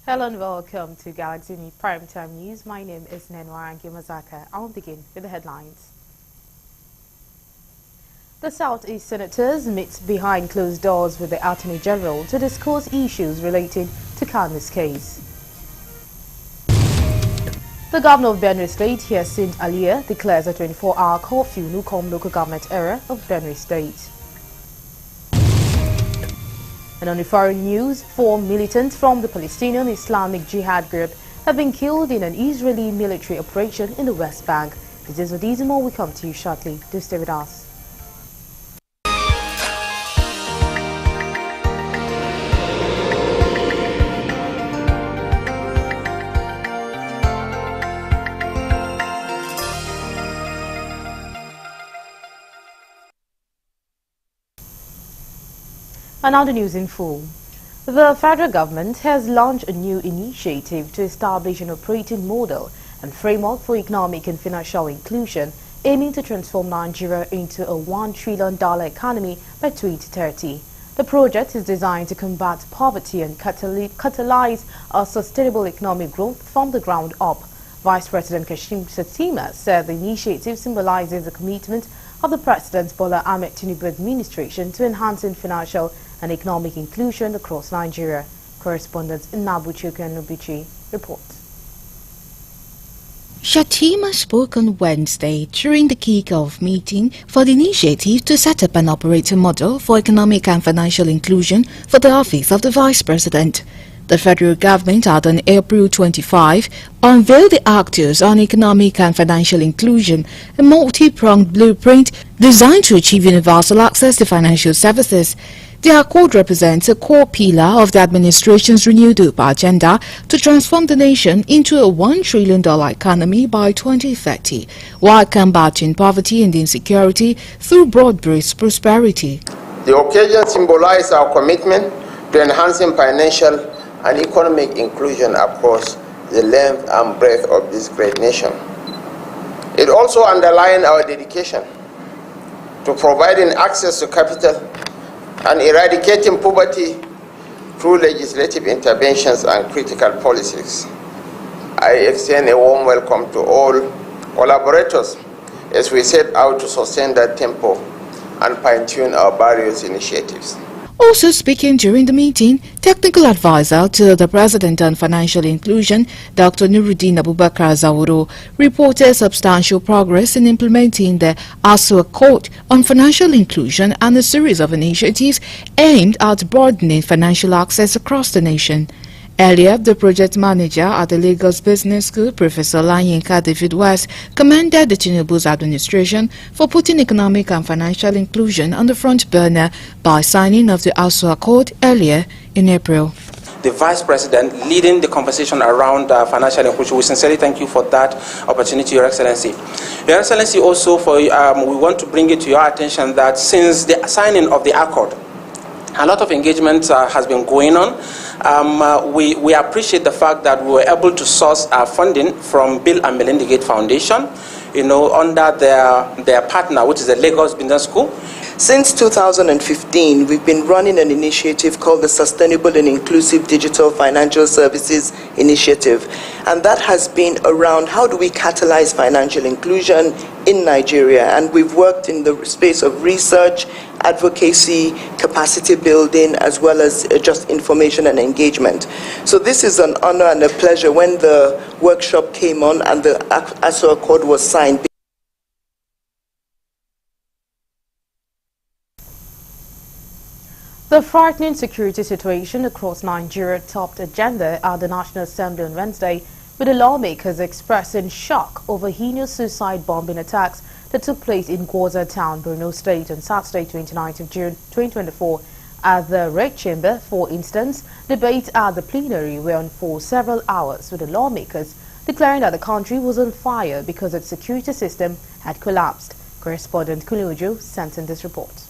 Hello and welcome to Galaxy Primetime News. My name is Nenwarangi Mazaka. I'll begin with the headlines. The Southeast Senators meet behind closed doors with the Attorney General to discuss issues related to Kani's case. The Governor of Benue State, Hyacinth Alia, declares a 24-hour curfew in Ukom local government area of Benue State. And on the foreign news, 4 militants from the Palestinian Islamic Jihad group have been killed in an Israeli military operation in the West Bank. This is these and more will come to you shortly. Do stay with us. And now the news in full. The federal government has launched a new initiative to establish an operating model and framework for economic and financial inclusion, aiming to transform Nigeria into a $1 trillion economy by 2030. The project is designed to combat poverty and catalyze a sustainable economic growth from the ground up. Vice President Kashim Shettima said the initiative symbolizes a commitment of the President Bola Ahmed Tinubu administration to enhancing financial and economic inclusion across Nigeria. Correspondent Inabuchi Okeanubichi reports. Shettima spoke on Wednesday during the kick-off meeting for the initiative to set up an operating model for economic and financial inclusion for the office of the Vice President. The federal government had on April 25 unveiled the Actors on Economic and Financial Inclusion, a multi-pronged blueprint designed to achieve universal access to financial services. The Accord represents a core pillar of the administration's renewed hope agenda to transform the nation into a $1 trillion economy by 2030, while combating poverty and insecurity through broad-based prosperity. The occasion symbolizes our commitment to enhancing financial and economic inclusion across the length and breadth of this great nation. It also underlines our dedication to providing access to capital and eradicating poverty through legislative interventions and critical policies. I extend a warm welcome to all collaborators as we set out to sustain that tempo and fine-tune our various initiatives. Also speaking during the meeting, technical advisor to the President on Financial Inclusion, Dr. Nuruddin Abubakar Zawuro, reported substantial progress in implementing the ASU Accord on Financial Inclusion and a series of initiatives aimed at broadening financial access across the nation. Earlier, the project manager at the Lagos Business School, Professor Lanyinka David West, commended the Tinubu's administration for putting economic and financial inclusion on the front burner by signing of the ASU Accord earlier in April. The Vice President leading the conversation around financial inclusion. We sincerely thank you for that opportunity, Your Excellency. Your Excellency, also we want to bring it to your attention that since the signing of the Accord, a lot of engagement has been going on. We appreciate the fact that we were able to source funding from Bill and Melinda Gates Foundation, under their partner, which is the Lagos Business School. Since 2015, we've been running an initiative called the Sustainable and Inclusive Digital Financial Services Initiative. And that has been around how do we catalyze financial inclusion in Nigeria. And we've worked in the space of research, advocacy, capacity building, as well as just information and engagement. So this is an honor and a pleasure when the workshop came on and the ASU Accord was signed. The frightening security situation across Nigeria topped agenda at the National Assembly on Wednesday, with the lawmakers expressing shock over heinous suicide bombing attacks that took place in Gwoza Town, Borno State on Saturday, 29th of June 2024 at the Red Chamber. For instance, debates at the plenary were on for several hours, with the lawmakers declaring that the country was on fire because its security system had collapsed. Correspondent Kulujo sent in this report.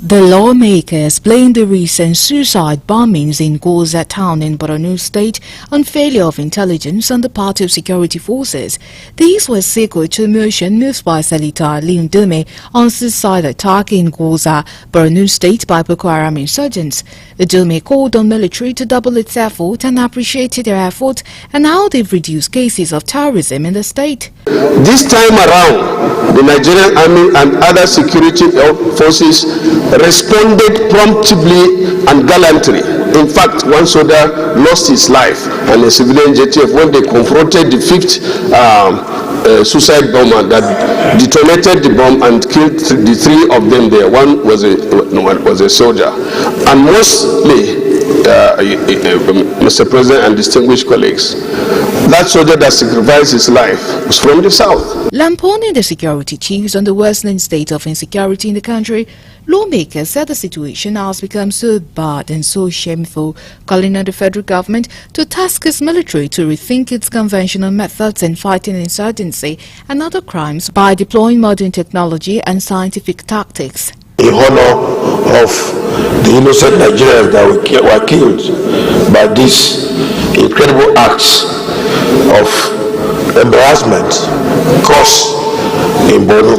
The lawmakers blamed the recent suicide bombings in Gwoza Town in Borno State on failure of intelligence on the part of security forces. These were sequel to a motion moved by Senator Ali Ndume on suicide attack in Gwoza, Borno State by Boko Haram insurgents. Ndume called on military to double its effort and appreciated their effort and how they've reduced cases of terrorism in the state. This time around, the Nigerian army and other security forces responded promptly and gallantly. In fact, one soldier lost his life and a civilian JTF when they confronted the fifth suicide bomber that detonated the bomb and killed the three of them there. One was a soldier. And mostly, Mr. President and distinguished colleagues, that soldier that sacrificed his life was from the south. Lamponing the security chiefs on the worsening state of insecurity in the country, lawmakers said the situation has become so bad and so shameful, calling on the federal government to task its military to rethink its conventional methods in fighting insurgency and other crimes by deploying modern technology and scientific tactics. In honor of the innocent Nigerians that were killed by these incredible acts of embarrassment caused in Borno.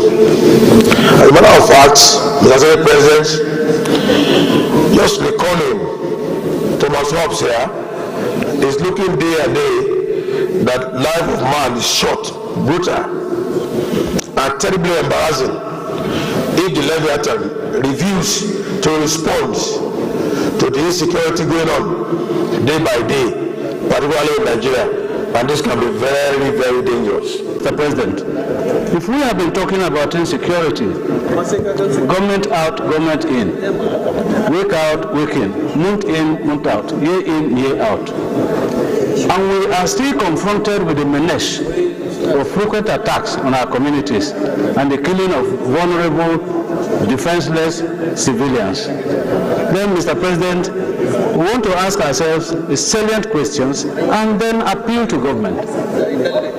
As a matter of fact, Mr. President, just recalling Thomas Hobbes here, is looking day and day that life of man is short, brutal, and terribly embarrassing. If the Leviathan refuses to respond to the insecurity going on day by day, particularly in Nigeria, and this can be very, very dangerous. Mr. President, if we have been talking about insecurity, government out, government in, week out, week in, month in, month out, year in, year out, and we are still confronted with the menace of frequent attacks on our communities and the killing of vulnerable, defenseless civilians, then, Mr. President, we want to ask ourselves salient questions and then appeal to government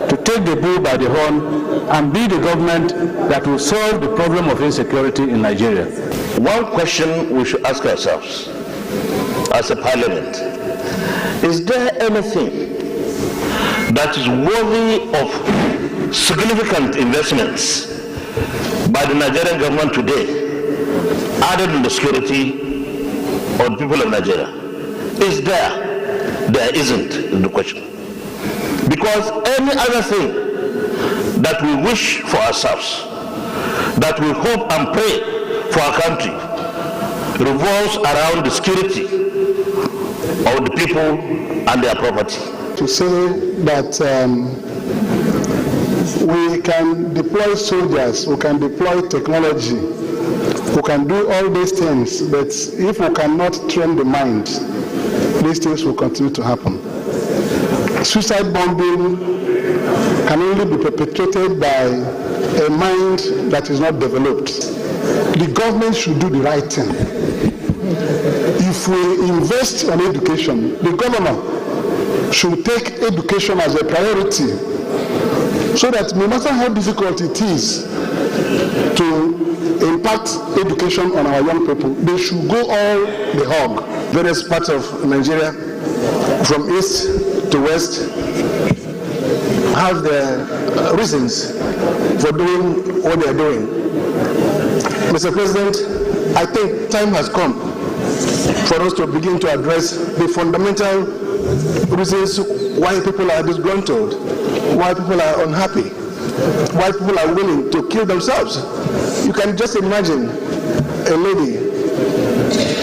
to take the bull by the horn and be the government that will solve the problem of insecurity in Nigeria. One question we should ask ourselves as a parliament: is there anything that is worthy of significant investments by the Nigerian government today added in the security of the people of Nigeria? Is there? There isn't, is the question. Because any other thing that we wish for ourselves, that we hope and pray for our country, revolves around the security of the people and their property. To say that we can deploy soldiers, we can deploy technology, we can do all these things, but if we cannot train the mind, these things will continue to happen. Suicide bombing can only be perpetrated by a mind that is not developed. The government should do the right thing. If we invest on education, the governor should take education as a priority, so that no matter how difficult it is to impact education on our young people, they should go all the hog. Various parts of Nigeria, from east to west, have their reasons for doing what they are doing. Mr. President, I think time has come for us to begin to address the fundamental reasons why people are disgruntled, why people are unhappy, why people are willing to kill themselves. You can just imagine a lady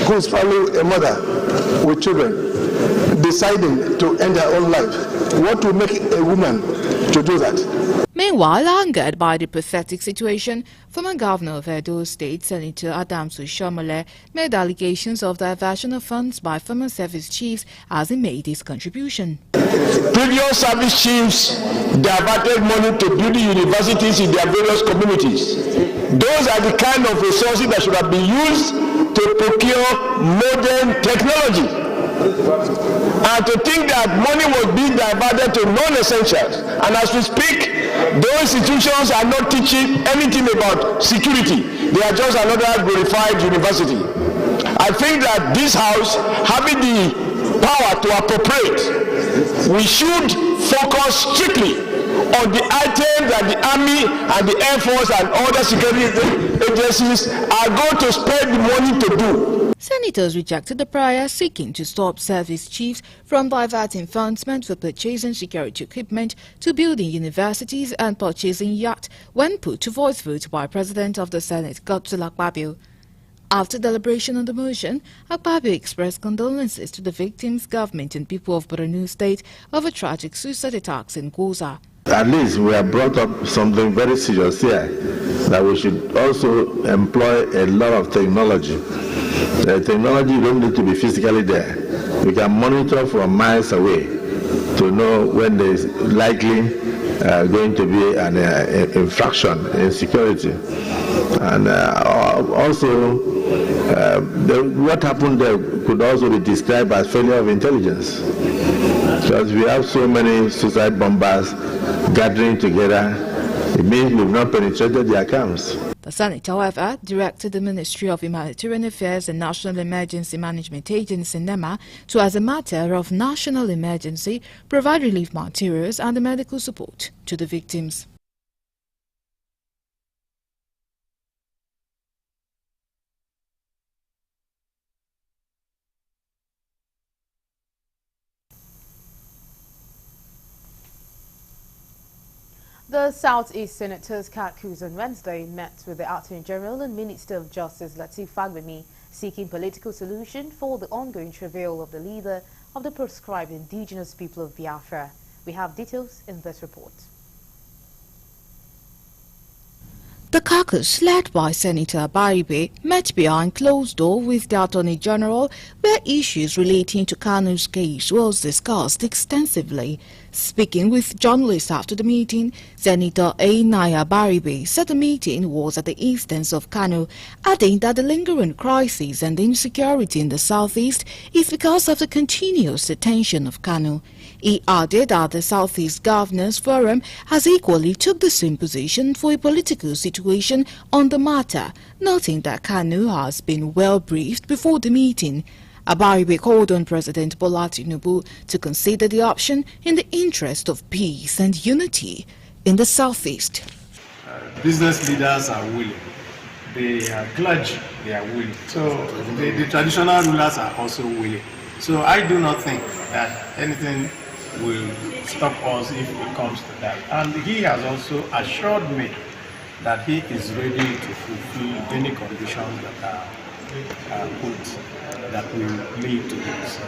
who is probably a mother with children deciding to end her own life. What will make a woman to do that? Meanwhile, angered by the pathetic situation, former governor of Edo State, Senator Adams Oshiomhole, made allegations of diversion of funds by former service chiefs as he made his contribution. Previous service chiefs diverted money to build universities in their various communities. Those are the kind of resources that should have been used to procure modern technology. And to think that money was being diverted to non-essentials. And as we speak, those institutions are not teaching anything about security. They are just another glorified university. I think that this House, having the power to appropriate, we should focus strictly on the items that the Army and the Air Force and other security agencies are going to spend the money to do. Senators rejected the prayer seeking to stop service chiefs from diverting funds meant for purchasing security equipment to building universities and purchasing yachts when put to voice vote by President of the Senate, Godswill Akpabio. After deliberation on the motion, Akpabio expressed condolences to the victims, government and people of Borno State over tragic suicide attacks in Goza. At least we have brought up something very serious here, that we should also employ a lot of technology. The technology don't need to be physically there. We can monitor from miles away to know when there is likely going to be an infraction in security. And also, what happened there could also be described as failure of intelligence. Because we have so many suicide bombers gathering together, it means we've not penetrated the accounts. The Senate, however, directed the Ministry of Humanitarian Affairs and National Emergency Management Agency, NEMA, to, as a matter of national emergency, provide relief materials and medical support to the victims. The Southeast Senators caucus on Wednesday met with the Attorney General and Minister of Justice Lateef Fagbemi, seeking political solution for the ongoing travail of the leader of the proscribed indigenous people of Biafra. We have details in this report. The caucus, led by Senator Baribe, met behind closed door with the Attorney General, where issues relating to Kanu's case was discussed extensively. Speaking with journalists after the meeting, Senator Ainaya Baribe said the meeting was at the instance of Kanu, adding that the lingering crisis and insecurity in the southeast is because of the continuous detention of Kanu. He added that the Southeast Governors Forum has equally took the same position for a political situation on the matter, noting that Kanu has been well briefed before the meeting. Abaribe called on President Bola Tinubu to consider the option in the interest of peace and unity in the southeast. Business leaders are willing. They are clergy, they are willing. So the traditional rulers are also willing. So I do not think that anything will stop us if it comes to that. And he has also assured me that he is ready to fulfill any conditions that are put that will lead to this.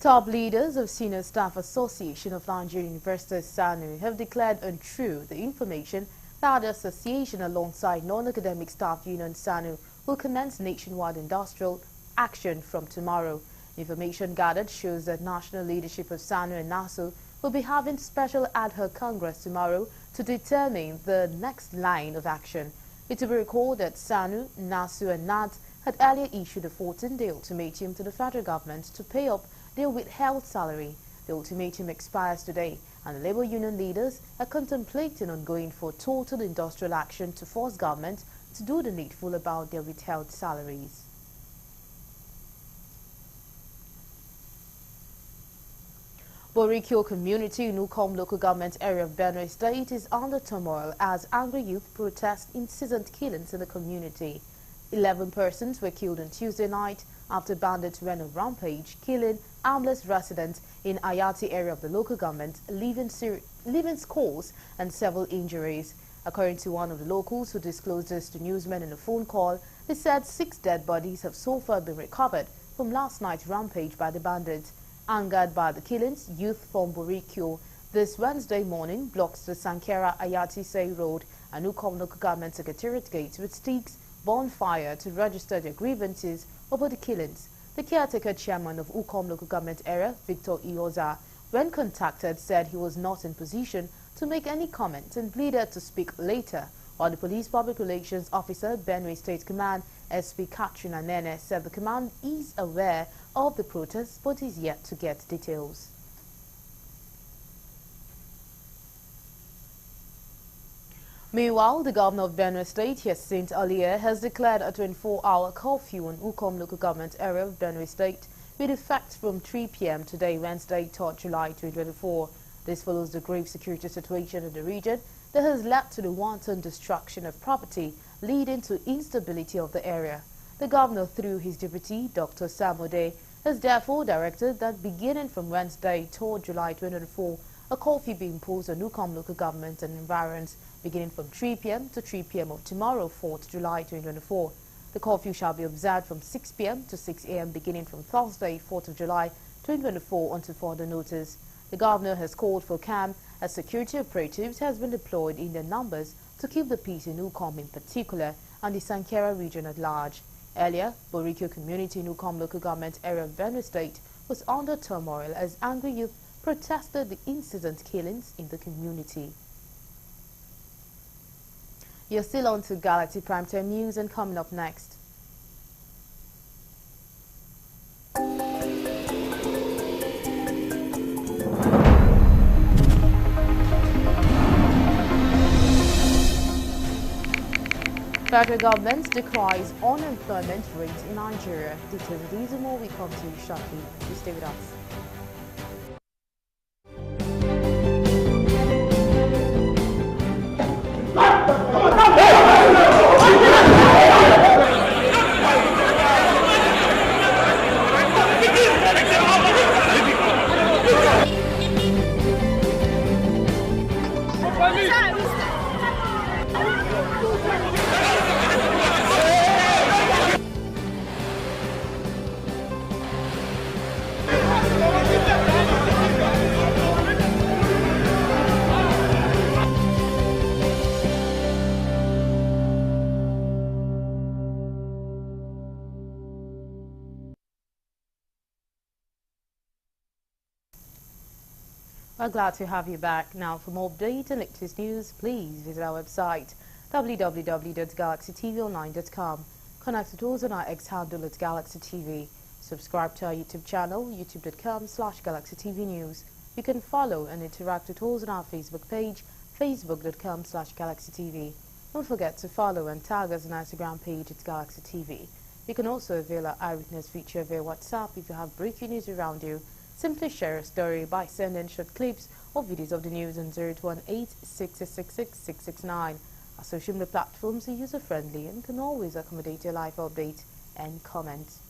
Top leaders of Senior Staff Association of Nigerian Universities, SANU, have declared untrue the information that the association, alongside non-academic staff union SANU, will commence nationwide industrial action from tomorrow. Information gathered shows that national leadership of SANU and NASU will be having special ad hoc congress tomorrow to determine the next line of action. It will be recalled that SANU, NASU and NADS had earlier issued a 14-day ultimatum to the federal government to pay up their withheld salary. The ultimatum expires today, and the labor union leaders are contemplating on going for total industrial action to force government to do the needful about their withheld salaries. Borikyo community in Ukom local government area of Benue State is under turmoil as angry youth protest incessant killings in the community. 11 persons were killed on Tuesday night after bandits ran a rampage, killing armless residents in Ayati area of the local government, leaving scores and several injuries. According to one of the locals who disclosed this to newsmen in a phone call, they said 6 dead bodies have so far been recovered from last night's rampage by the bandits. Angered by the killings, youth from Borikyo this Wednesday morning blocked the Sankera Ayati Say Road and Ukom local government secretariat gates with sticks, bonfire to register their grievances over the killings. The caretaker chairman of Ukom local government area, Victor Ioza, when contacted, said he was not in position to make any comment and pleaded to speak later, while the police public relations officer, Benue State Command, SP Katrina Nene, said the command is aware of the protests but is yet to get details. Meanwhile, the governor of Benue State, Hyacinthe Alia, has declared a 24-hour curfew on Ukom local government area of Benue State with effect from 3 p.m. today, Wednesday, 3rd July 2024. This follows the grave security situation in the region that has led to the wanton destruction of property, leading to instability of the area. The governor, through his deputy, Dr. Sam Ode, has therefore directed that beginning from Wednesday, 3rd July 2024, a curfew be imposed on Ukom local government and environs, beginning from 3 p.m. to 3 p.m. of tomorrow, 4th July 2024. The curfew shall be observed from 6 p.m. to 6 a.m. beginning from Thursday, 4th of July 2024 until further notice. The governor has called for calm as security operatives has been deployed in their numbers to keep the peace in Ukom in particular and the Sankera region at large. Earlier, Borikio community in Ukom local government area of Benue State was under turmoil as angry youth protested the incident killings in the community. You're still on to Galaxy Primetime News, and coming up next. Federal government decries unemployment rate in Nigeria. Details of these and more we come to you shortly. Please stay with us. We're glad to have you back. Now, for more updates and latest news, please visit our website www.galaxytvonline.com. Connect with us on our X handle at Galaxy TV. Subscribe to our YouTube channel, youtube.com/GalaxyTVNews. You can follow and interact with us on our Facebook page, facebook.com/GalaxyTV. Don't forget to follow and tag us on our Instagram page at Galaxy TV. You can also avail our eyewitness feature via WhatsApp if you have breaking news around you. Simply share a story by sending short clips or videos of the news on 018-666-669. Our social media platforms are user-friendly and can always accommodate your live update and comment.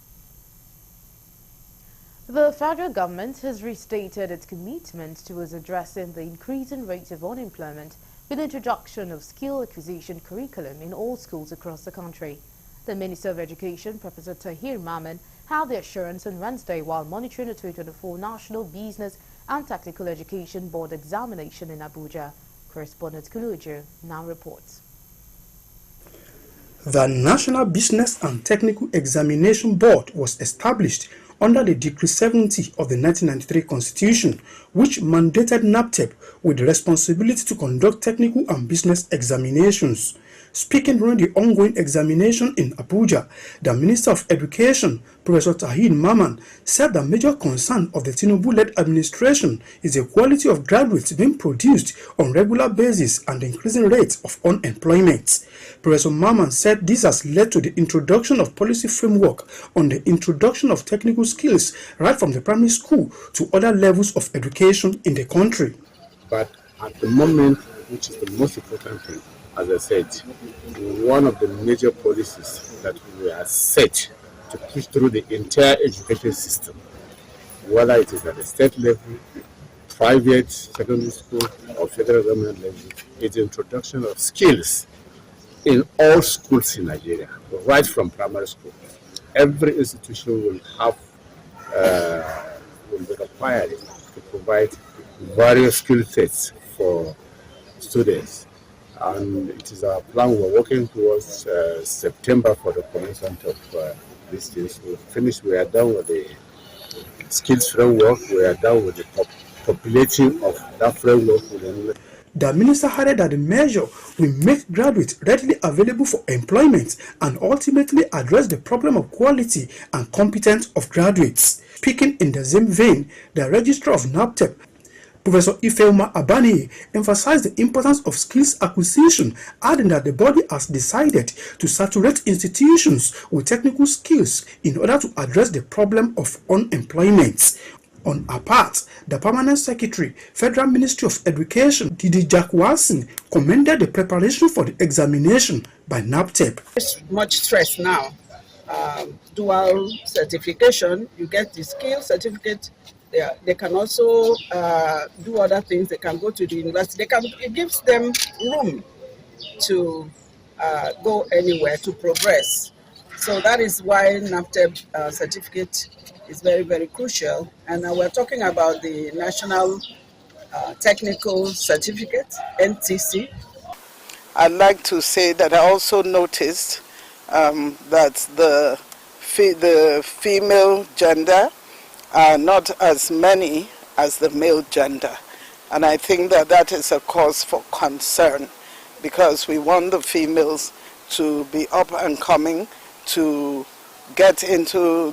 The federal government has restated its commitment towards addressing the increasing rate of unemployment with the introduction of skill acquisition curriculum in all schools across the country. The Minister of Education, Professor Tahir Maman, held the assurance on Wednesday while monitoring the 2024 National Business and Technical Education Board examination in Abuja. Correspondent Kuluju now reports. The National Business and Technical Examination Board was established under the Decree 70 of the 1993 Constitution, which mandated NABTEP with the responsibility to conduct technical and business examinations. Speaking during the ongoing examination in Abuja, the Minister of Education, Professor Tahir Maman, said the major concern of the Tinubu-led administration is the quality of graduates being produced on regular basis and the increasing rates of unemployment. Professor Maman said this has led to the introduction of policy framework on the introduction of technical skills right from the primary school to other levels of education in the country. But at the moment, which is the most important thing, as I said, one of the major policies that we are set to push through the entire education system, whether it is at the state level, private secondary school, or federal government level, is the introduction of skills in all schools in Nigeria, right from primary school. Every institution will have, will be required to provide various skill sets for students. And it is our plan. We're working towards September for the commencement of these things. We'll finish. We are done with the skills framework. We are done with the populating of that framework. The minister added that the measure will make graduates readily available for employment and ultimately address the problem of quality and competence of graduates. Speaking in the same vein, the registrar of NAPTEP, Professor Ifeoma Abani, emphasized the importance of skills acquisition, adding that the body has decided to saturate institutions with technical skills in order to address the problem of unemployment. On her part, the Permanent Secretary, Federal Ministry of Education, Didi Jack Watson, commended the preparation for the examination by NAPTEP. There's much stress now. Dual certification, you get the skill certificate. They can also do other things. They can go to the university. It gives them room to go anywhere, to progress. So that is why NAPTEP certificate is very, very crucial. And we're talking about the National Technical Certificate, NTC. I'd like to say that I also noticed that the female gender are not as many as the male gender. And I think that that is a cause for concern, because we want the females to be up and coming, to get into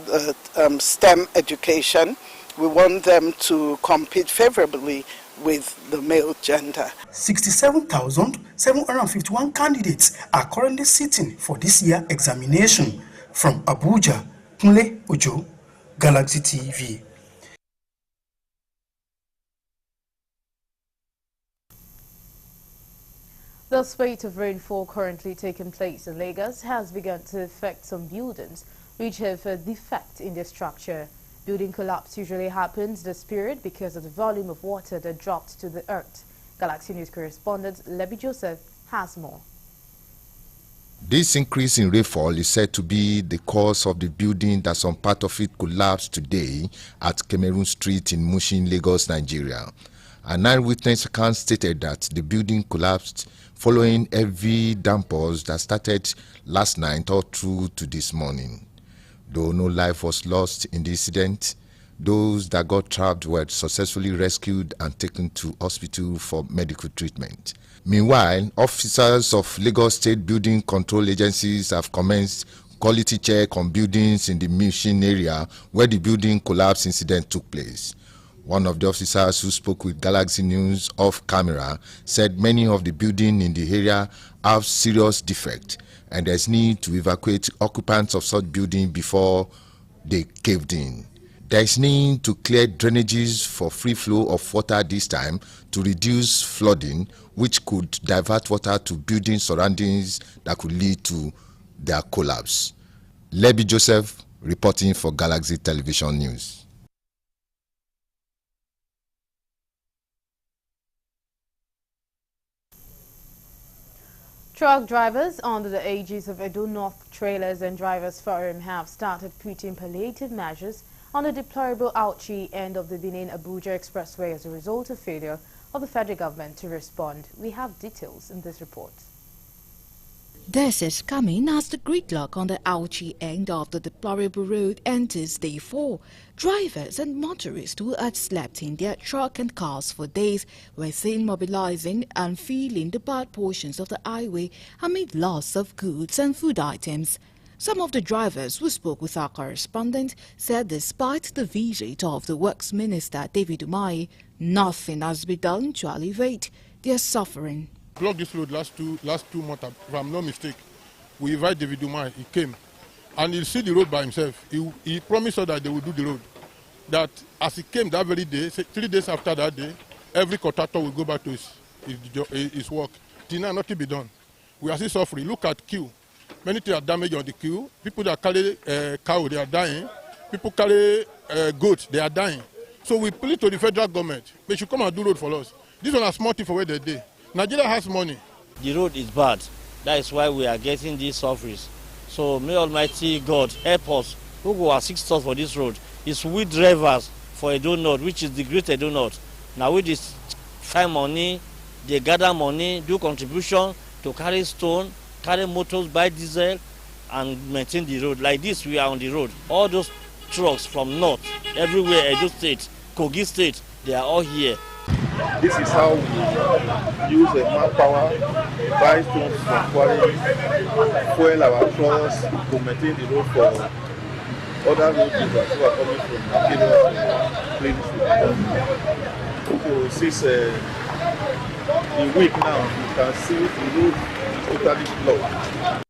STEM education. We want them to compete favorably with the male gender. 67,751 candidates are currently sitting for this year's examination. From Abuja, Kunle Ojo, Galaxy TV. The spate of rainfall currently taking place in Lagos has begun to affect some buildings which have a defect in their structure. Building collapse usually happens this period because of the volume of water that dropped to the earth. Galaxy News correspondent Lebi Joseph has more. This increase in rainfall is said to be the cause of the building that some part of it collapsed today at Cameroon Street in Mushin, Lagos, Nigeria. An eyewitness account stated that the building collapsed following heavy downpours that started last night all through to this morning. Though no life was lost in the incident, those that got trapped were successfully rescued and taken to hospital for medical treatment. Meanwhile, officers of Lagos State Building Control Agencies have commenced quality check on buildings in the Mushin area where the building collapse incident took place. One of the officers who spoke with Galaxy News off camera said many of the buildings in the area have serious defect and there's need to evacuate occupants of such building before they caved in. There is need to clear drainages for free flow of water this time to reduce flooding, which could divert water to building surroundings that could lead to their collapse. Lebi Joseph reporting for Galaxy Television News. Truck drivers under the aegis of Edo North Trailers and Drivers Forum have started putting palliative measures on the deplorable Auchi end of the Benin-Abuja Expressway as a result of failure of the federal government to respond. We have details in this report. This is coming as the gridlock on the Auchi end of the deplorable road enters day 4. Drivers and motorists who had slept in their truck and cars for days were seen mobilizing and filling the bad portions of the highway amid loss of goods and food items. Some of the drivers who spoke with our correspondent said despite the visit of the Works Minister David Umahi, nothing has been done to alleviate their suffering. Blocked this road last two months, if I'm not mistaken. We invite David Umahi, he came, and he'll see the road by himself. He promised us that they will do the road. That as he came that very day, 3 days after that day, every contractor will go back to his work. Till now, nothing be done. We are still suffering. Look at queue. Many things are damaged on the queue. People that carry cow, they are dying. People carry goats, they are dying. So we plead to the federal government, they should come and do road for us. This one is small thing for where they do. Nigeria has money. The road is bad. That is why we are getting these sufferings. So may Almighty God help us who will assist us for this road. It's we drivers for Edo North, which is the great Edo North. Now with this fine money they gather money, do contribution to carry stone, carry motors, buy diesel, and maintain the road. Like this, we are on the road. All those trucks from north, everywhere, Edo State, Kogi State, they are all here. This is how we use manpower, buy stones from quarries, fuel our trucks to maintain the road for other road users who are coming from Nigeria to So since the week now, you can see the road is totally blocked.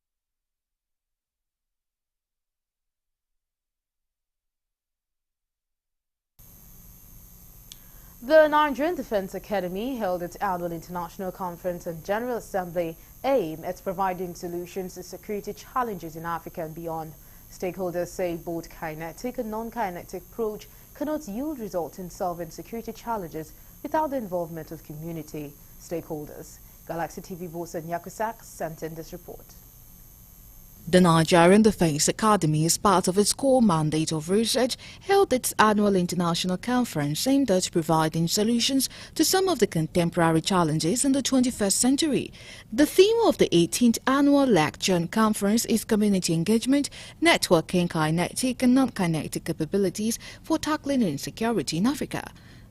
The Nigerian Defense Academy held its annual International Conference and General Assembly aimed at providing solutions to security challenges in Africa and beyond. Stakeholders say both kinetic and non-kinetic approach cannot yield results in solving security challenges without the involvement of community stakeholders. Galaxy TV boss and Yakusak sent in this report. The Nigerian Defense Academy, as part of its core mandate of research, held its annual international conference aimed at providing solutions to some of the contemporary challenges in the 21st century. The theme of the 18th annual lecture and conference is community engagement, networking kinetic and non-kinetic capabilities for tackling insecurity in Africa.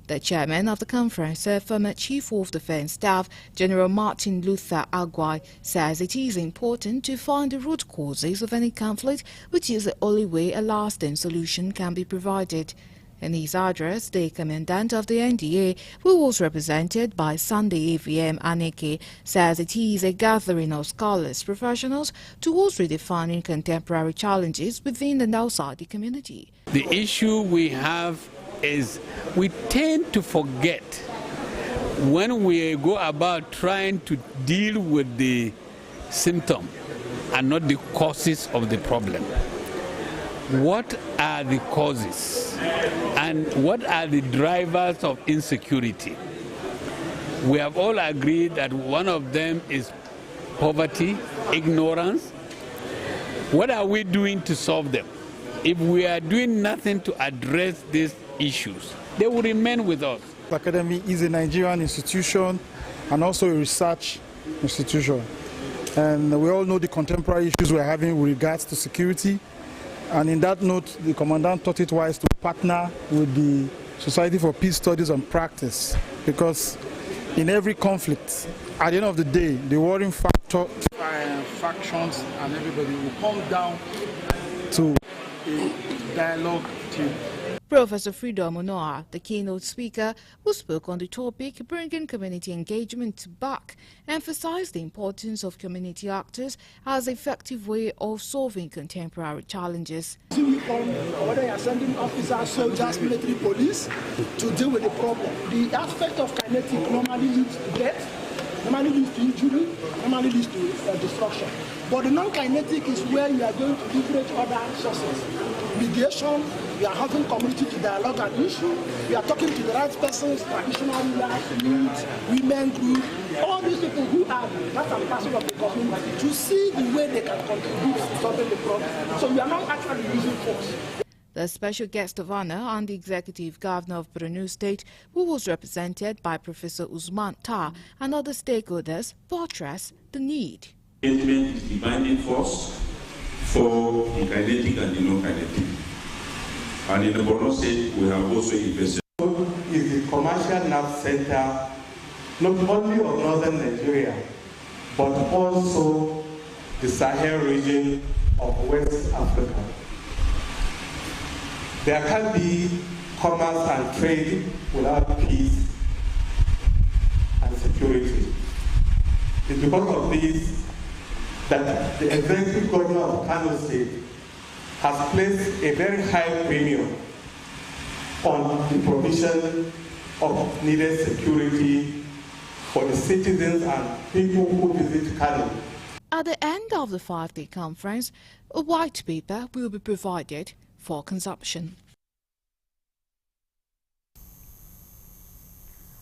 The chairman of the conference, former Chief of Defense Staff, General Martin Luther Agwai, says it is important to find the root causes of any conflict, which is the only way a lasting solution can be provided. In his address, the commandant of the NDA, who was represented by Sunday AVM Aneke, says it is a gathering of scholars, professionals, towards redefining contemporary challenges within and outside the community. The issue we have is we tend to forget when we go about trying to deal with the symptom and not the causes of the problem. What are the causes and what are the drivers of insecurity? We have all agreed that one of them is poverty, ignorance. What are we doing to solve them? If we are doing nothing to address these issues, they will remain with us. The Academy is a Nigerian institution and also a research institution. And we all know the contemporary issues we're having with regards to security. And in that note, the Commandant thought it wise to partner with the Society for Peace Studies and Practice, because in every conflict, at the end of the day, the warring factor, factions and everybody will come down to a dialogue team. Professor Freedom Onoa, the keynote speaker, who spoke on the topic bringing community engagement back, emphasized the importance of community actors as an effective way of solving contemporary challenges. Whether you are sending officers, soldiers, military, police to deal with the problem, the aspect of kinetic normally leads to death, normally leads to injury, normally leads to destruction. But the non-kinetic is where you are going to leverage other sources. Mediation, we are having community to dialogue an issue, we are talking to the right persons, traditional rulers, youth, women group, all these people who are part and parcel of the community to see the way they can contribute to solving the problem. So we are not actually using force. The special guest of honor and the executive governor of Borno State, who was represented by Professor Usman Tar and other stakeholders, buttressed the need. Engagement is the binding force for the kinetic and the non-kinetic. And in the Borno State, we have also invested. Is the commercial nerve center not only of northern Nigeria, but also the Sahel region of West Africa. There can be commerce and trade without peace and security. It's because of this that the executive governor of Kano State has placed a very high premium on the provision of needed security for the citizens and people who visit Kano. At the end of the 5-day conference, a white paper will be provided for consumption.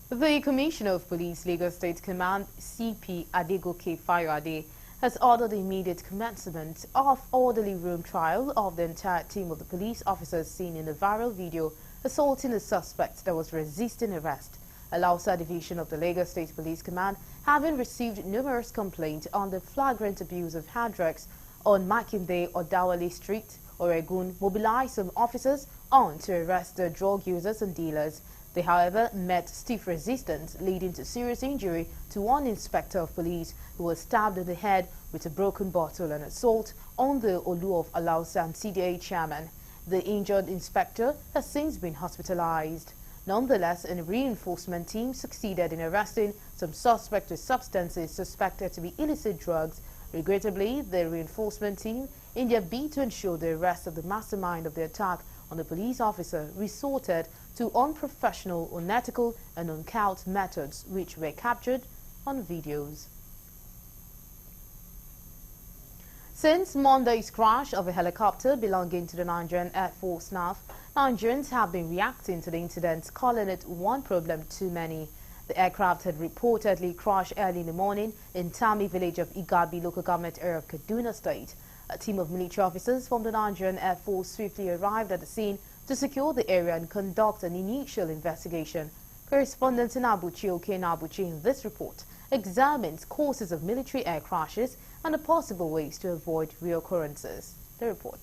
The Commissioner of Police, Lagos State Command, CP Adegoke Fayode, has ordered the immediate commencement of orderly room trial of the entire team of the police officers seen in the viral video assaulting a suspect that was resisting arrest. Alausa Division of the Lagos State Police Command, having received numerous complaints on the flagrant abuse of hard drugs on Makinde Odawale Street, Oregun, mobilized some officers on to arrest the drug users and dealers. They, however, met stiff resistance, leading to serious injury to one inspector of police who was stabbed in the head with a broken bottle and assault on the Olu of Alausa and CDA chairman. The injured inspector has since been hospitalized. Nonetheless, a reinforcement team succeeded in arresting some suspect with substances suspected to be illicit drugs. Regrettably, the reinforcement team, in their bid to ensure the arrest of the mastermind of the attack on the police officer, resorted to unprofessional, unethical and uncouth methods which were captured on videos. Since Monday's crash of a helicopter belonging to the Nigerian Air Force NAF, Nigerians have been reacting to the incident, calling it one problem too many. The aircraft had reportedly crashed early in the morning in Tami village of Igabi local government area of Kaduna State. A team of military officers from the Nigerian Air Force swiftly arrived at the scene to secure the area and conduct an initial investigation. Correspondent in Abuchi, Oken Abuchi, in this report examines causes of military air crashes and the possible ways to avoid reoccurrences. The report.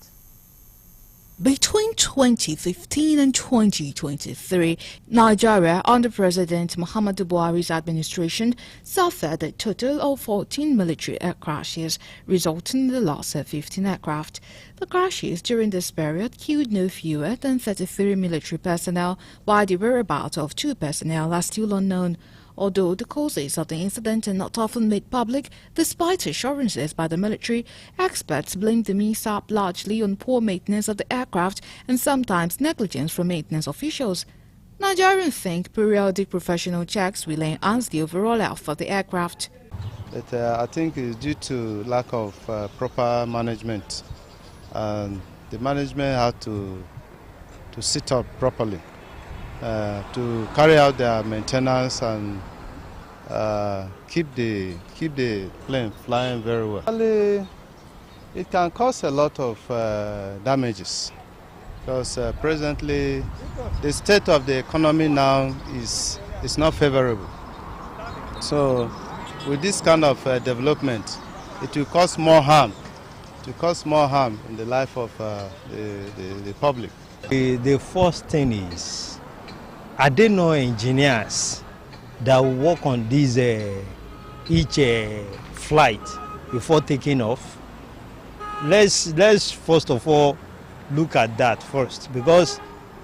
Between 2015 and 2023, Nigeria, under President Muhammadu Buhari's administration, suffered a total of 14 military air crashes, resulting in the loss of 15 aircraft. The crashes during this period killed no fewer than 33 military personnel, while the whereabouts of 2 personnel are still unknown. Although the causes of the incident are not often made public, despite assurances by the military, experts blame the mishap largely on poor maintenance of the aircraft and sometimes negligence from maintenance officials. Nigerians think periodic professional checks will enhance the overall health of the aircraft. But I think it's due to lack of proper management. The management had to sit up properly. To carry out their maintenance and keep the plane flying very well. It can cause a lot of damages because presently the state of the economy now is not favorable. So with this kind of development, it will cause more harm. It will cause more harm in the life of the public. The first thing is, are there no engineers that work on this each flight before taking off? Let's first of all look at that first, because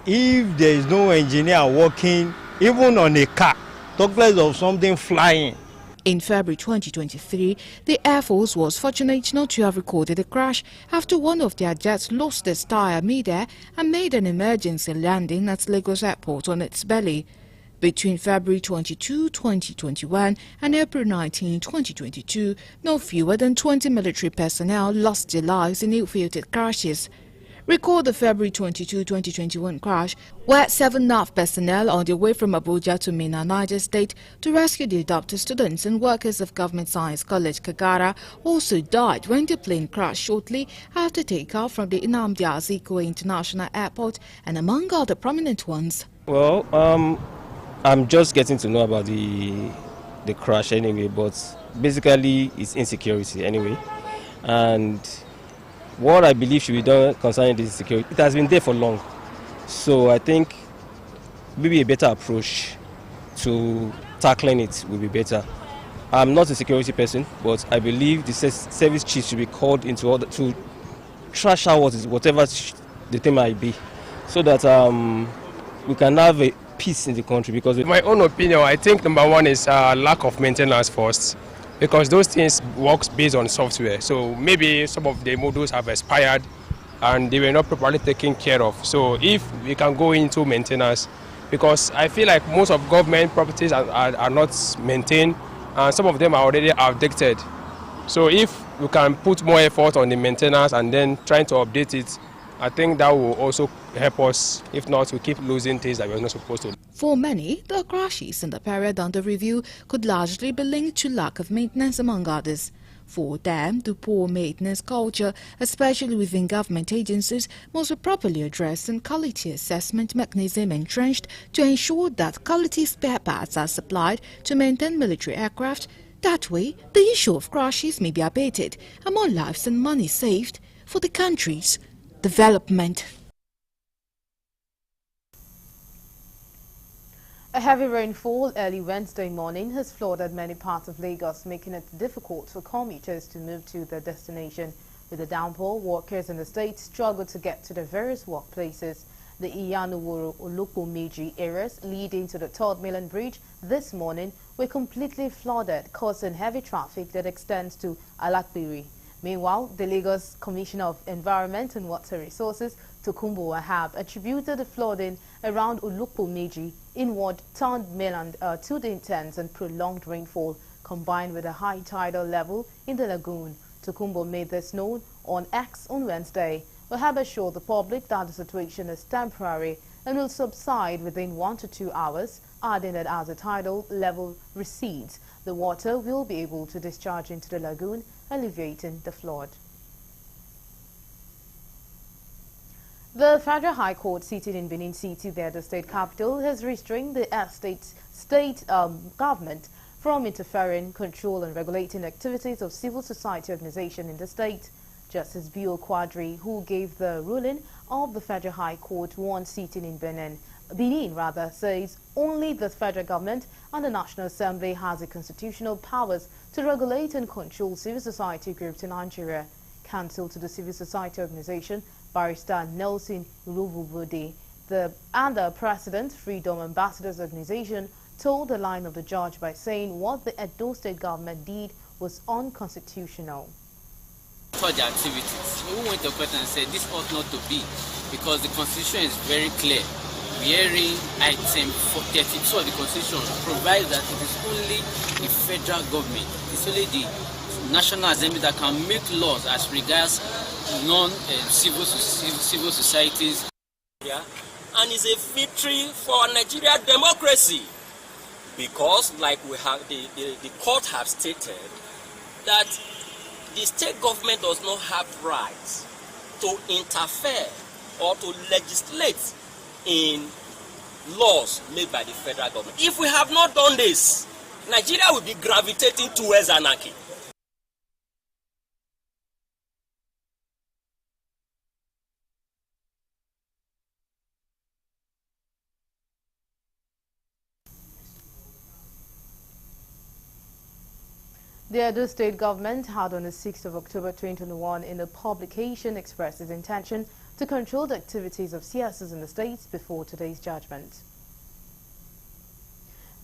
if there is no engineer working even on a car, talk less of something flying. In February 2023, the Air Force was fortunate not to have recorded a crash after one of their jets lost its tire mid-air and made an emergency landing at Lagos Airport on its belly. Between February 22, 2021 and April 19, 2022, no fewer than 20 military personnel lost their lives in ill-fated crashes. Recall the February 22, 2021 crash, where 7 NAF personnel on their way from Abuja to Minna, Niger State, to rescue the adopted students and workers of Government Science College, Kagara, also died when the plane crashed shortly after takeoff from the Nnamdi Azikiwe International Airport, and among other prominent ones. Well, I'm just getting to know about the crash anyway, but basically it's insecurity anyway, and what I believe should be done concerning this security, it has been there for long. So I think maybe a better approach to tackling it will be better. I'm not a security person, but I believe the service chief should be called into order to trash out whatever the thing might be, so that we can have a peace in the country. Because in my own opinion, I think number one is lack of maintenance first, because those things works based on software. So maybe some of the modules have expired and they were not properly taken care of. So if we can go into maintenance, because I feel like most of government properties are not maintained and some of them are already outdated. So if we can put more effort on the maintenance and then trying to update it, I think that will also help us. If not, we keep losing things that we're not supposed to. For many, the crashes in the period under review could largely be linked to lack of maintenance, among others. For them, the poor maintenance culture, especially within government agencies, must be properly addressed and quality assessment mechanism entrenched to ensure that quality spare parts are supplied to maintain military aircraft. That way, the issue of crashes may be abated and more lives and money saved for the country's development. A heavy rainfall early Wednesday morning has flooded many parts of Lagos, making it difficult for commuters to move to their destination. With the downpour, workers in the state struggle to get to their various workplaces. The Iyanuworo-Olopomeji areas leading to the 3rd Mainland Bridge this morning were completely flooded, causing heavy traffic that extends to Alapiri. Meanwhile, the Lagos Commissioner of Environment and Water Resources, Tokunbo Wahab, attributed the flooding around Olopomeji inward 3rd Mainland to the intense and prolonged rainfall combined with a high tidal level in the lagoon. Tokunbo made this known on X on Wednesday. Wahab assured the public that the situation is temporary and will subside within 1 to 2 hours, adding that as the tidal level recedes, the water will be able to discharge into the lagoon, alleviating the flood. The Federal High Court seated in Benin City, the Edo State capital, has restrained the state government from interfering, control and regulating activities of civil society organizations in the state. Justice Bio Quadri, who gave the ruling of the Federal High Court, one sitting in Benin, says only the federal government and the National Assembly has the constitutional powers to regulate and control civil society groups in Nigeria. Counsel to the civil society organization, Barrister Nelson Uruvubode, and the President, Freedom Ambassadors Organization, told the line of the judge by saying what the Edo State government did was unconstitutional. Such activities, we went to court and said this ought not to be, because the constitution is very clear. Hearing item 32 of the constitution provides that it is only the federal government, it's only the National Assembly that can make laws as regards non-civil societies. Yeah, and it's a victory for Nigeria democracy, because like we have the court have stated that the state government does not have rights to interfere or to legislate in laws made by the federal government. If we have not done this, Nigeria will be gravitating towards anarchy. The Edo State government had on the 6th of October 2021 in a publication expressed its intention to control the activities of CSOs in the states before today's judgment.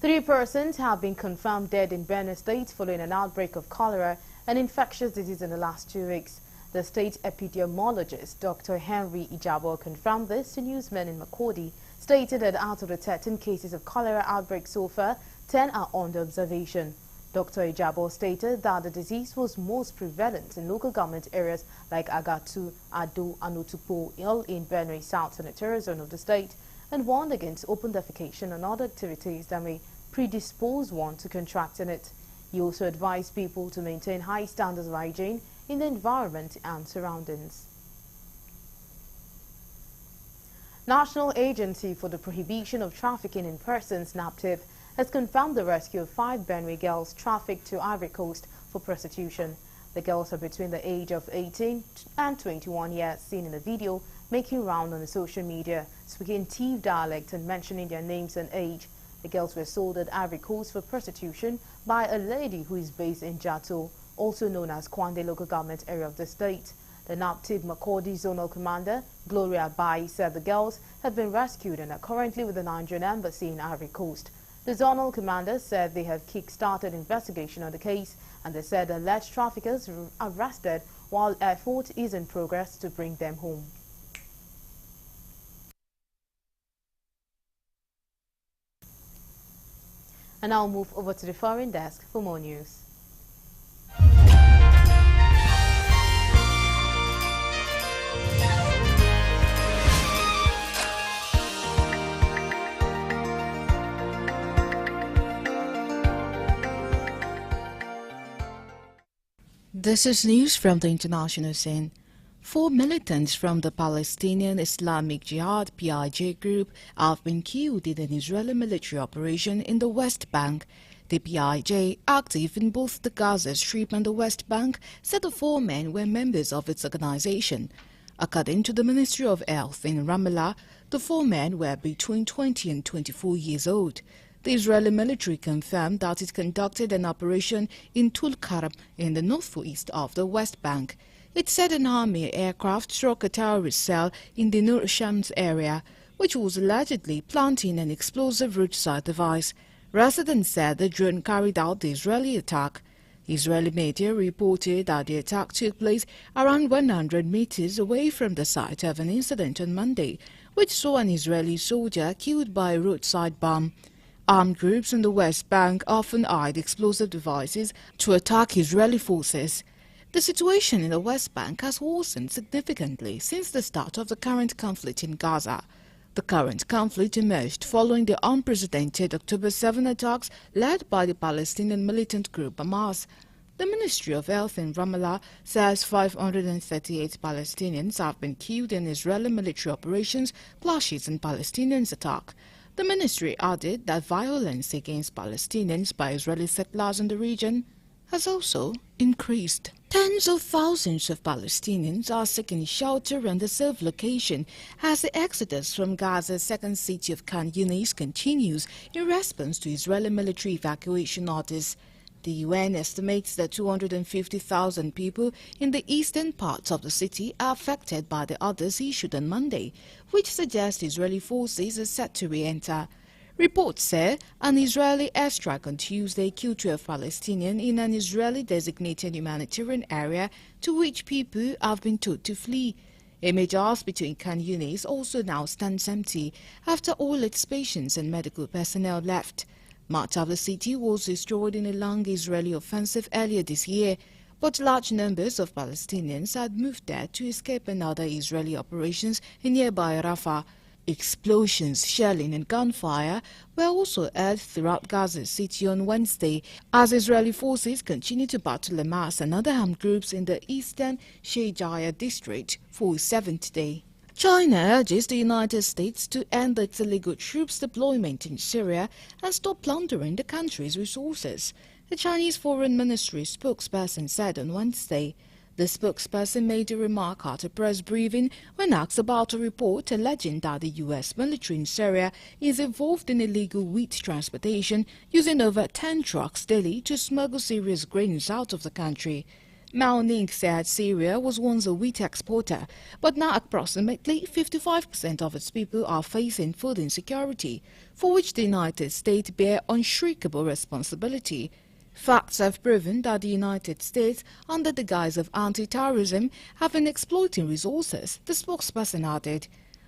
3 persons have been confirmed dead in Benue State following an outbreak of cholera and infectious disease in the last 2 weeks. The state epidemiologist, Dr. Henry Ijabo, confirmed this to newsmen in Makurdi, stated that out of the 13 cases of cholera outbreak so far, 10 are under observation. Dr. Ijabo stated that the disease was most prevalent in local government areas like Agatu, Ado, and Otukpo, all in Benue South Senatorial Zone of the state, and warned against open defecation and other activities that may predispose one to contracting it. He also advised people to maintain high standards of hygiene in the environment and surroundings. National Agency for the Prohibition of Trafficking in Persons, NAPTIP, has confirmed the rescue of 5 Benue girls trafficked to Ivory Coast for prostitution. The girls are between the age of 18 and 21 years, seen in the video making round on the social media, speaking Tiv dialect and mentioning their names and age. The girls were sold at Ivory Coast for prostitution by a lady who is based in Jato, also known as Kwande local government area of the state. The NAPTIP Makurdi Zonal Commander, Gloria Bai, said the girls have been rescued and are currently with the Nigerian Embassy in Ivory Coast. The zonal commander said they have kick-started investigation on the case, and they said alleged traffickers were arrested while effort is in progress to bring them home. And I'll move over to the foreign desk for more news. This is news from the international scene. 4 militants from the Palestinian Islamic Jihad PIJ group have been killed in an Israeli military operation in the West Bank. The PIJ, active in both the Gaza Strip and the West Bank, said the 4 men were members of its organization. According to the Ministry of Health in Ramallah, the 4 men were between 20 and 24 years old. The Israeli military confirmed that it conducted an operation in Tulkarm in the northeast of the West Bank. It said an army aircraft struck a terrorist cell in the Nur Shams area, which was allegedly planting an explosive roadside device. Residents said the drone carried out the Israeli attack. Israeli media reported that the attack took place around 100 meters away from the site of an incident on Monday, which saw an Israeli soldier killed by a roadside bomb. Armed groups in the West Bank often hide explosive devices to attack Israeli forces. The situation in the West Bank has worsened significantly since the start of the current conflict in Gaza. The current conflict emerged following the unprecedented October 7 attacks led by the Palestinian militant group Hamas. The Ministry of Health in Ramallah says 538 Palestinians have been killed in Israeli military operations, clashes and Palestinians' attack. The ministry added that violence against Palestinians by Israeli settlers in the region has also increased. Tens of thousands of Palestinians are seeking shelter and a safe location as the exodus from Gaza's second city of Khan Yunis continues in response to Israeli military evacuation orders. The UN estimates that 250,000 people in the eastern parts of the city are affected by the orders issued on Monday, which suggests Israeli forces are set to re-enter. Reports say an Israeli airstrike on Tuesday killed 12 Palestinians in an Israeli-designated humanitarian area to which people have been told to flee. A major hospital in Khan Yunis also now stands empty after all its patients and medical personnel left. Much of the city was destroyed in a long Israeli offensive earlier this year, but large numbers of Palestinians had moved there to escape another Israeli operations in nearby Rafah. Explosions, shelling and gunfire were also heard throughout Gaza City on Wednesday as Israeli forces continue to battle Hamas and other armed groups in the eastern Shejaya district for a 7th day. China urges the United States to end its illegal troops deployment in Syria and stop plundering the country's resources, the Chinese Foreign Ministry spokesperson said on Wednesday. The spokesperson made a remark at a press briefing when asked about a report alleging that the U.S. military in Syria is involved in illegal wheat transportation, using over 10 trucks daily to smuggle Syria's grains out of the country. Mao Ning said Syria was once a wheat exporter, but now approximately 55% of its people are facing food insecurity, for which the United States bear unshakable responsibility. Facts have proven that the United States, under the guise of anti-terrorism, have been exploiting resources, the spokesperson added.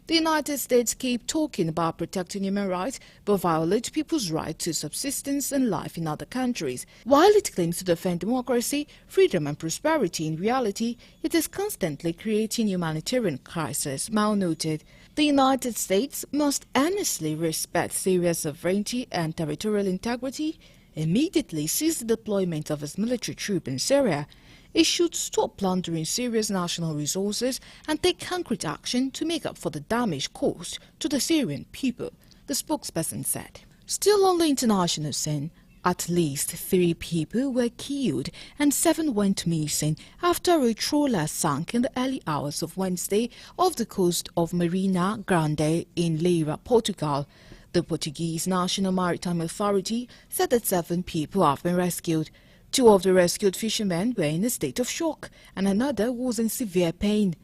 The United States keep talking about protecting human rights, but violate people's right to subsistence and life in other countries. While it claims to defend democracy, freedom and prosperity, in reality, it is constantly creating humanitarian crisis, Mao noted. The United States must earnestly respect Syria's sovereignty and territorial integrity, immediately cease the deployment of its military troops in Syria. It should stop plundering Syria's national resources and take concrete action to make up for the damage caused to the Syrian people, the spokesperson said. Still on the international scene, at least 3 people were killed and 7 went missing after a trawler sank in the early hours of Wednesday off the coast of Marina Grande in Leira, Portugal. The Portuguese National Maritime Authority said that 7 people have been rescued. 2 of the rescued fishermen were in a state of shock and another was in severe pain.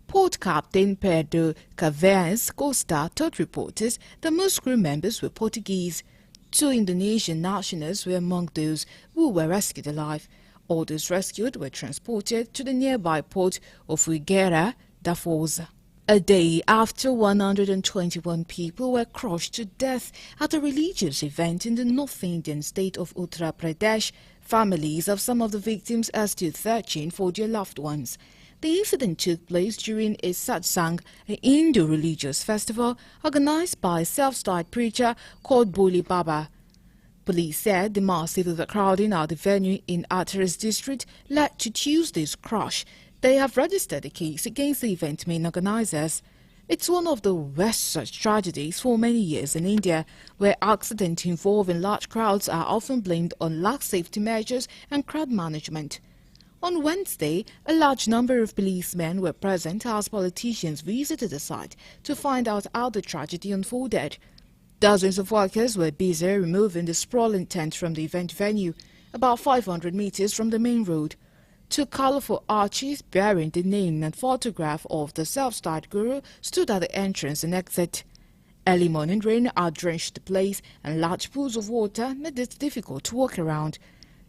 Port Captain Pedro Cavernes Costa told reporters that most crew members were Portuguese. 2 Indonesian nationals were among those who were rescued alive. All those rescued were transported to the nearby port of Figueira da Foz. A day after 121 people were crushed to death at a religious event in the North Indian state of Uttar Pradesh, families of some of the victims are still searching for their loved ones. The incident took place during a satsang, an Hindu religious festival organized by a self-styled preacher called Boli Baba. Police said the massive overcrowding at the venue in Ateres district led to Tuesday's crash. They have registered a case against the event main organizers. It's one of the worst such tragedies for many years in India, where accidents involving large crowds are often blamed on lax safety measures and crowd management. On Wednesday, a large number of policemen were present as politicians visited the site to find out how the tragedy unfolded. Dozens of workers were busy removing the sprawling tent from the event venue, about 500 meters from the main road. Two colorful arches bearing the name and photograph of the self-styled guru stood at the entrance and exit. Early morning rain had drenched the place, and large pools of water made it difficult to walk around.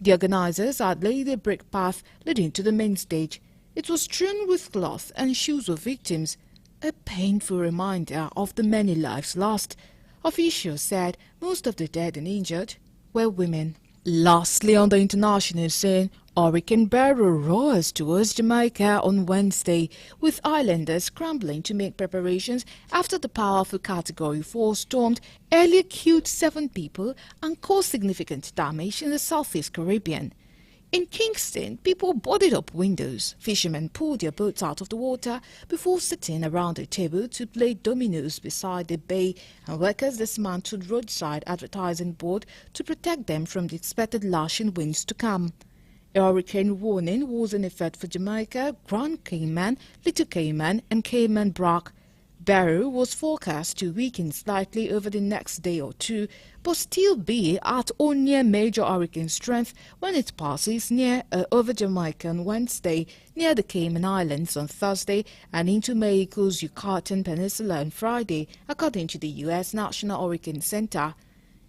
The organizers had laid a brick path leading to the main stage. It was strewn with cloth and shoes of victims, a painful reminder of the many lives lost. Officials said most of the dead and injured were women. Lastly, on the international scene, Hurricane Beryl roars towards Jamaica on Wednesday, with islanders scrambling to make preparations after the powerful Category 4 storm earlier killed 7 people and caused significant damage in the Southeast Caribbean. In Kingston, people boarded up windows. Fishermen pulled their boats out of the water before sitting around a table to play dominoes beside the bay, and workers dismantled roadside advertising board to protect them from the expected lashing winds to come. A hurricane warning was in effect for Jamaica, Grand Cayman, Little Cayman and Cayman Brac. Beryl was forecast to weaken slightly over the next day or two, but still be at or near major hurricane strength when it passes near over Jamaica on Wednesday, near the Cayman Islands on Thursday, and into Mexico's Yucatan Peninsula on Friday, according to the U.S. National Hurricane Center.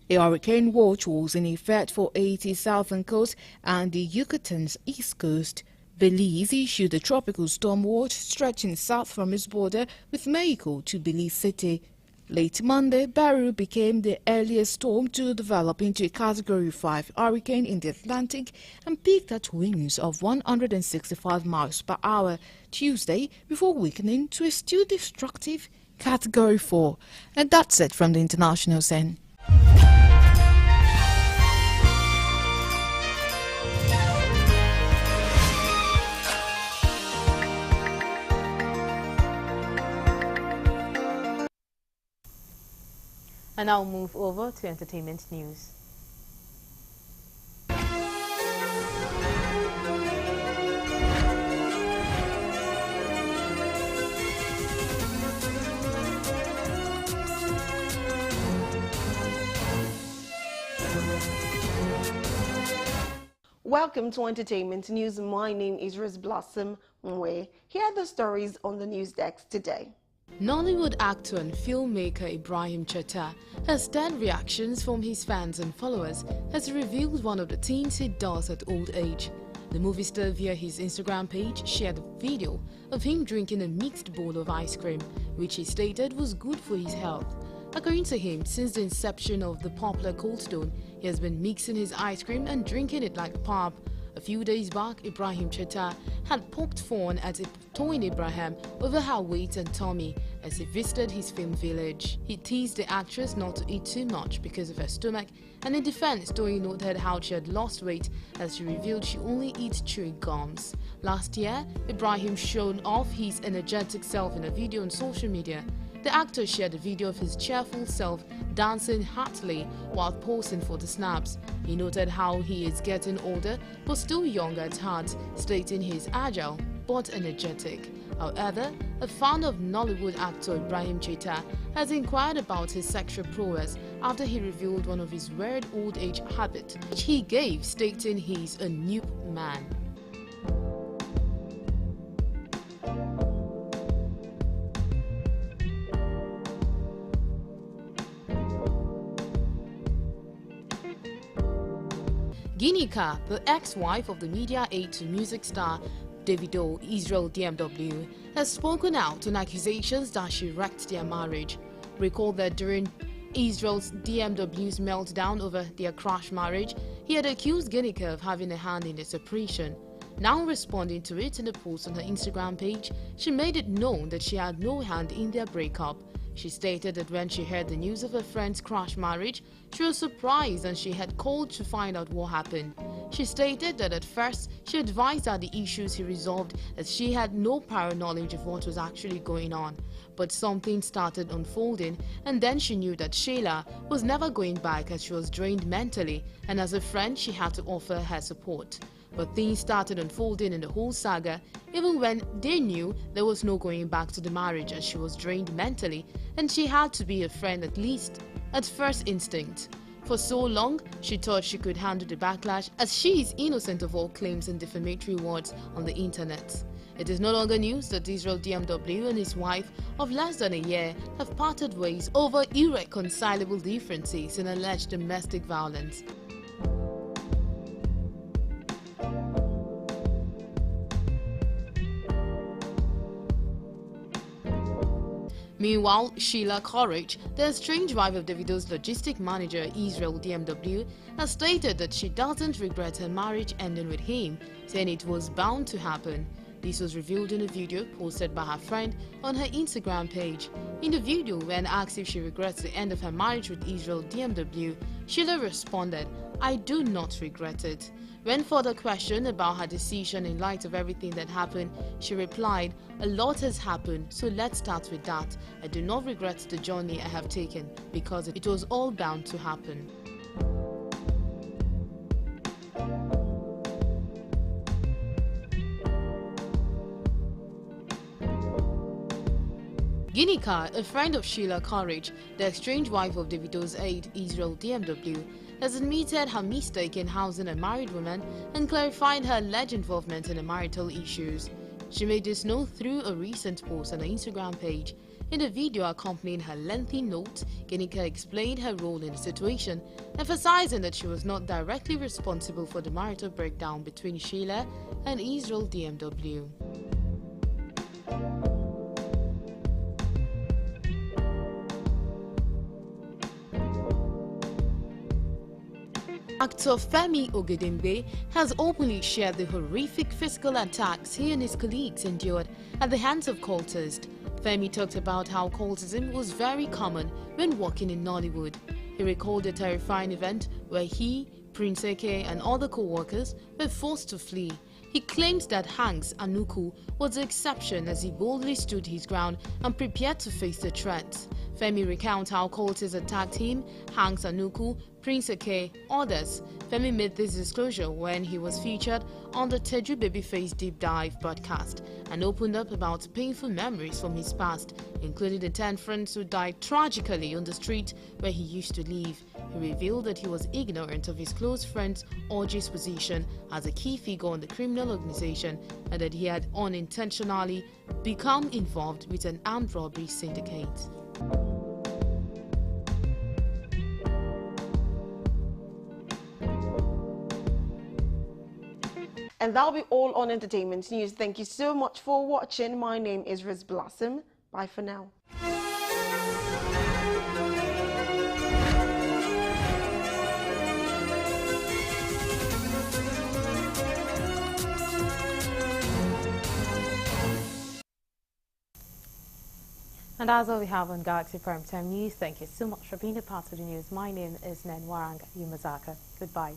A hurricane watch was in effect for Haiti's southern coast and the Yucatan's east coast. Belize issued a tropical storm watch stretching south from its border with Mexico to Belize City. Late Monday, Beryl became the earliest storm to develop into a Category 5 hurricane in the Atlantic and peaked at winds of 165 miles per hour Tuesday before weakening to a still destructive Category 4. And that's it from the international scene. And now move over to entertainment news. Welcome to Entertainment News. My name is Rose Blossom Mwe. Here are the stories on the news desk today. Nollywood actor and filmmaker Ibrahim Chetta has stirred reactions from his fans and followers as he revealed one of the things he does at old age. The movie star via his Instagram page shared a video of him drinking a mixed bowl of ice cream, which he stated was good for his health. According to him, since the inception of the popular Cold Stone, he has been mixing his ice cream and drinking it like pop. A few days back, Ibrahim Chetta had poked fun at Toyin Abraham over her weight and tummy as he visited his film village. He teased the actress not to eat too much because of her stomach, and in defense, Toyin noted how she had lost weight as she revealed she only eats chewing gums. Last year, Ibrahim showed off his energetic self in a video on social media. The actor shared a video of his cheerful self dancing heartily while posing for the snaps. He noted how he is getting older but still young at heart, stating he is agile but energetic. However, a fan of Nollywood actor Ibrahim Chetta has inquired about his sexual prowess after he revealed one of his weird old age habits, which he gave, stating he's a new man. Ginika, the ex-wife of the media aide to music star Davido, Israel DMW, has spoken out on accusations that she wrecked their marriage. Recall that during Israel's DMW's meltdown over their crashed marriage, he had accused Ginika of having a hand in the separation. Now responding to it in a post on her Instagram page, she made it known that she had no hand in their breakup. She stated that when she heard the news of her friend's crash marriage, she was surprised and she had called to find out what happened. She stated that at first, she advised that the issues he resolved as she had no prior knowledge of what was actually going on. But something started unfolding, and then she knew that Sheila was never going back as she was drained mentally, and as a friend she had to offer her support. But things started unfolding in the whole saga even when they knew there was no going back to the marriage as she was drained mentally and she had to be a friend at least at first instinct. For so long, she thought she could handle the backlash as she is innocent of all claims and defamatory words on the internet. It is no longer news that Israel DMW and his wife of less than a year have parted ways over irreconcilable differences in alleged domestic violence. Meanwhile, Sheila Courage, the estranged wife of Davido's logistic manager Israel DMW, has stated that she doesn't regret her marriage ending with him, saying it was bound to happen. This was revealed in a video posted by her friend on her Instagram page. In the video, when asked if she regrets the end of her marriage with Israel DMW, Sheila responded, "I do not regret it." When further questioned about her decision in light of everything that happened, she replied, "A lot has happened, so let's start with that. I do not regret the journey I have taken because it was all bound to happen." Ginika, a friend of Sheila Courage, the estranged wife of Davido's aide Israel DMW, has admitted her mistake in housing a married woman and clarified her alleged involvement in the marital issues. She made this known through a recent post on her Instagram page. In the video accompanying her lengthy note, Ginika explained her role in the situation, emphasizing that she was not directly responsible for the marital breakdown between Sheila and Israel DMW. Actor Femi Ogedengbe has openly shared the horrific physical attacks he and his colleagues endured at the hands of cultists. Femi talked about how cultism was very common when working in Nollywood. He recalled a terrifying event where he, Prince Eke and other co-workers were forced to flee. He claimed that Hanks Anuku was the exception as he boldly stood his ground and prepared to face the threats. Femi recounts how cultists attacked him, Hanks Anuku, Prince Eke, others. Femi made this disclosure when he was featured on the Teju Babyface Deep Dive broadcast and opened up about painful memories from his past, including the 10 friends who died tragically on the street where he used to live. He revealed that he was ignorant of his close friend's Orji's position as a key figure in the criminal organization and that he had unintentionally become involved with an armed robbery syndicate. And that'll be all on entertainment news. Thank you so much for watching. My name is Riz Blossom. Bye for now. And that's all we have on Galaxy Primetime News. Thank you so much for being a part of the news. My name is Nenwarang Yumazaka. Goodbye.